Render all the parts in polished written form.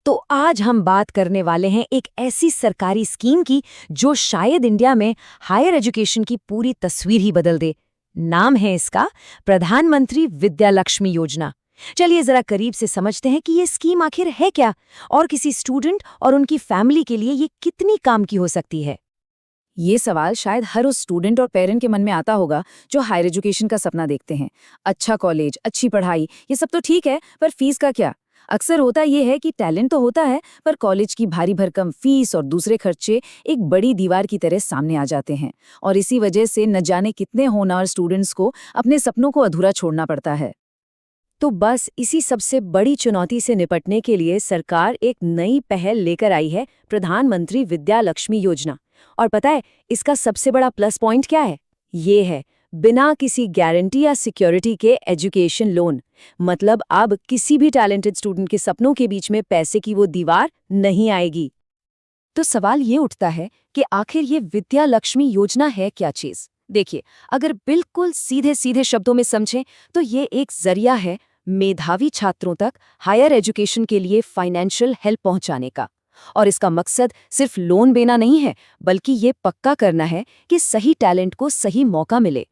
तो आज हम बात करने वाले हैं एक ऐसी सरकारी स्कीम की जो शायद इंडिया में हायर एजुकेशन की पूरी तस्वीर ही बदल दे। नाम है इसका प्रधानमंत्री विद्या लक्ष्मी योजना। चलिए जरा करीब से समझते हैं कि ये स्कीम आखिर है क्या और किसी स्टूडेंट और उनकी फैमिली के लिए ये कितनी काम की हो सकती है। ये सवाल शायद हर उस स्टूडेंट और पेरेंट के मन में आता होगा जो हायर एजुकेशन का सपना देखते हैं। अच्छा कॉलेज, अच्छी पढ़ाई, ये सब तो ठीक है, पर फीस का क्या? अक्सर होता ये है कि टैलेंट तो होता है, पर कॉलेज की भारी भरकम फीस और दूसरे खर्चे एक बड़ी दीवार की तरह सामने आ जाते हैं, और इसी वजह से न जाने कितने होनहार स्टूडेंट्स को अपने सपनों को अधूरा छोड़ना पड़ता है। तो बस इसी सबसे बड़ी चुनौती से निपटने के लिए सरकार एक नई पहल लेकर आई है, प्रधानमंत्री विद्या लक्ष्मी योजना। और पता है इसका सबसे बड़ा प्लस पॉइंट क्या है? ये है बिना किसी गारंटी या सिक्योरिटी के एजुकेशन लोन। मतलब अब किसी भी टैलेंटेड स्टूडेंट के सपनों के बीच में पैसे की वो दीवार नहीं आएगी। तो सवाल ये उठता है कि आखिर ये विद्या लक्ष्मी योजना है क्या चीज? देखिए, अगर बिल्कुल सीधे सीधे शब्दों में समझें तो ये एक जरिया है मेधावी छात्रों तक हायर एजुकेशन के लिए फाइनेंशियल हेल्प पहुंचाने का। और इसका मकसद सिर्फ लोन देना नहीं है, बल्कि ये पक्का करना है कि सही टैलेंट को सही मौका मिले।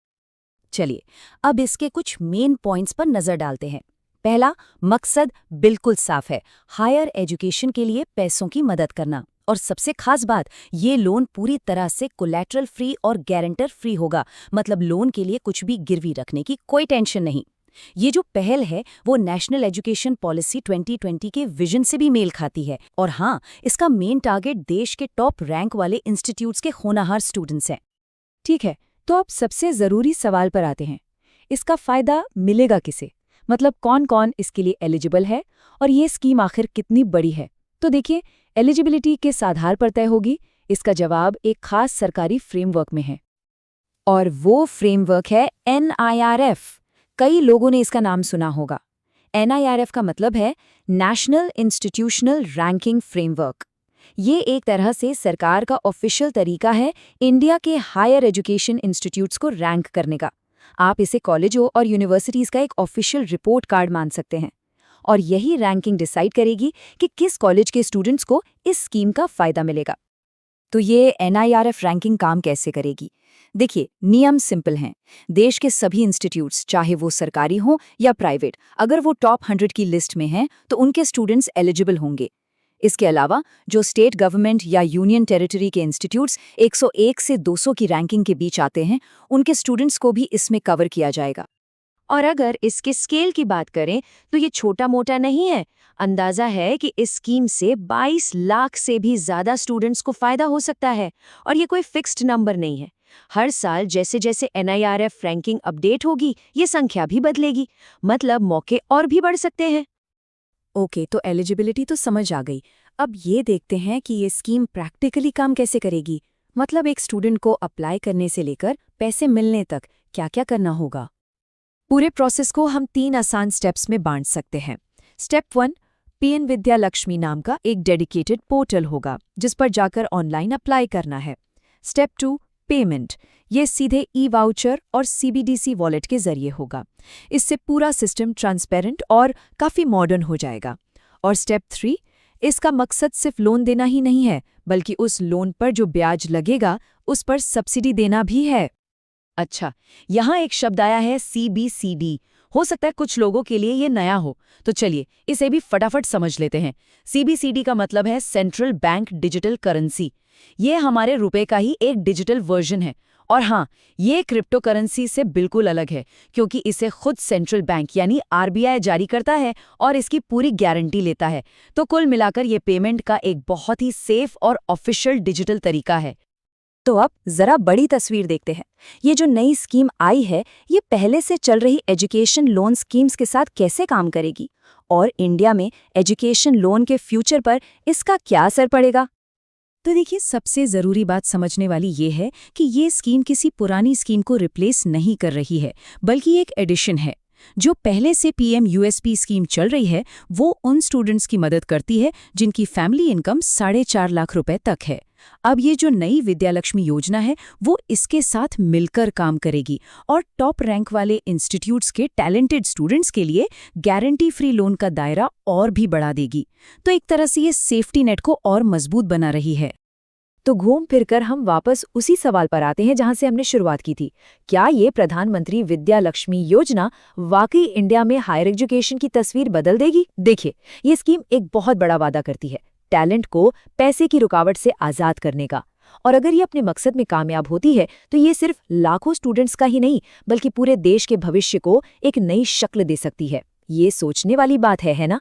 चलिए अब इसके कुछ मेन पॉइंट्स पर नजर डालते हैं। पहला, मकसद बिल्कुल साफ है, हायर एजुकेशन के लिए पैसों की मदद करना। और सबसे खास बात, ये लोन पूरी तरह से कोलैटरल फ्री और गारंटर फ्री होगा। मतलब लोन के लिए कुछ भी गिरवी रखने की कोई टेंशन नहीं। ये जो पहल है वो नेशनल एजुकेशन पॉलिसी 2020 के विजन से भी मेल खाती है। और हाँ, इसका मेन टारगेट देश के टॉप रैंक वाले इंस्टीट्यूट्स के होनहार स्टूडेंट्स हैं। ठीक है, तो अब सबसे जरूरी सवाल पर आते हैं, इसका फायदा मिलेगा किसे? मतलब कौन कौन इसके लिए एलिजिबल है और ये स्कीम आखिर कितनी बड़ी है? तो देखिए, एलिजिबिलिटी किस आधार पर तय होगी? इसका जवाब एक खास सरकारी फ्रेमवर्क में है, और वो फ्रेमवर्क है NIRF। कई लोगों ने इसका नाम सुना होगा। NIRF का मतलब है नेशनल इंस्टीट्यूशनल रैंकिंग फ्रेमवर्क। ये एक तरह से सरकार का ऑफिशियल तरीका है इंडिया के हायर एजुकेशन इंस्टीट्यूट्स को रैंक करने का। आप इसे कॉलेजों और यूनिवर्सिटीज़ का एक ऑफिशियल रिपोर्ट कार्ड मान सकते हैं। और यही रैंकिंग डिसाइड करेगी कि किस कॉलेज के स्टूडेंट्स को इस स्कीम का फ़ायदा मिलेगा। तो ये NIRF रैंकिंग काम कैसे करेगी? देखिए, नियम सिंपल हैं। देश के सभी इंस्टीट्यूट्स, चाहे वो सरकारी हों या प्राइवेट, अगर वो टॉप 100 की लिस्ट में हैं तो उनके स्टूडेंट्स एलिजिबल होंगे। इसके अलावा जो स्टेट गवर्नमेंट या यूनियन टेरिटरी के इंस्टीट्यूट्स 101 से 200 की रैंकिंग के बीच आते हैं, उनके स्टूडेंट्स को भी इसमें कवर किया जाएगा। और अगर इसके स्केल की बात करें तो ये छोटा मोटा नहीं है। अंदाजा है कि इस स्कीम से 22 लाख से भी ज्यादा स्टूडेंट्स को फायदा हो सकता है। और ये कोई फिक्स्ड नंबर नहीं है। हर साल जैसे जैसे NIRF रैंकिंग अपडेट होगी, ये संख्या भी बदलेगी। मतलब मौके और भी बढ़ सकते हैं। ओके, तो एलिजिबिलिटी तो समझ आ गई। अब ये देखते हैं कि ये स्कीम प्रैक्टिकली काम कैसे करेगी। मतलब एक स्टूडेंट को अप्लाई करने से लेकर पैसे मिलने तक क्या क्या करना होगा। पूरे प्रोसेस को हम 3 आसान स्टेप्स में बांट सकते हैं। स्टेप 1, PN विद्या लक्ष्मी नाम का एक डेडिकेटेड पोर्टल होगा जिस पर जाकर ऑनलाइन अप्लाई करना है। Step 2, payment. ये सीधे ई-वाउचर और CBDC वॉलेट के जरिए होगा। इससे पूरा सिस्टम ट्रांसपेरेंट और काफ़ी मॉडर्न हो जाएगा। और स्टेप 3, इसका मकसद सिर्फ लोन देना ही नहीं है, बल्कि उस लोन पर जो ब्याज लगेगा उस पर सब्सिडी देना भी है। अच्छा, यहाँ एक शब्द आया है CBCD। हो सकता है कुछ लोगों के लिए ये नया हो, तो चलिए इसे भी फटाफट समझ लेते हैं। CBCD का मतलब है सेंट्रल बैंक डिजिटल करेंसी। ये हमारे रुपए का ही एक डिजिटल वर्जन है। और हाँ, ये क्रिप्टो करेंसी से बिल्कुल अलग है, क्योंकि इसे खुद सेंट्रल बैंक यानी RBI जारी करता है और इसकी पूरी गारंटी लेता है। तो कुल मिलाकर ये पेमेंट का एक बहुत ही सेफ और ऑफिशियल डिजिटल तरीका है। तो अब जरा बड़ी तस्वीर देखते हैं। ये जो नई स्कीम आई है, ये पहले से चल रही एजुकेशन लोन स्कीम्स के साथ कैसे काम करेगी और इंडिया में एजुकेशन लोन के फ्यूचर पर इसका क्या असर पड़ेगा। तो देखिए, सबसे ज़रूरी बात समझने वाली ये है कि ये स्कीम किसी पुरानी स्कीम को रिप्लेस नहीं कर रही है, बल्कि एक एडिशन है। जो पहले से PMUSP स्कीम चल रही है, वो उन स्टूडेंट्स की मदद करती है जिनकी फैमिली इनकम 4.5 लाख रुपए तक है। अब ये जो नई विद्यालक्ष्मी योजना है वो इसके साथ मिलकर काम करेगी और टॉप रैंक वाले इंस्टीट्यूट्स के टैलेंटेड स्टूडेंट्स के लिए गारंटी फ्री लोन का दायरा और भी बढ़ा देगी। तो एक तरह से ये सेफ्टी नेट को और मजबूत बना रही है। तो घूम फिरकर हम वापस उसी सवाल पर आते हैं जहां से हमने शुरुआत की थी। क्या ये प्रधानमंत्री विद्या लक्ष्मी योजना वाकई इंडिया में हायर एजुकेशन की तस्वीर बदल देगी? देखिए, ये स्कीम एक बहुत बड़ा वादा करती है, टैलेंट को पैसे की रुकावट से आजाद करने का। और अगर ये अपने मकसद में कामयाब होती है तो ये सिर्फ लाखों स्टूडेंट्स का ही नहीं बल्कि पूरे देश के भविष्य को एक नई शक्ल दे सकती है। ये सोचने वाली बात है ना?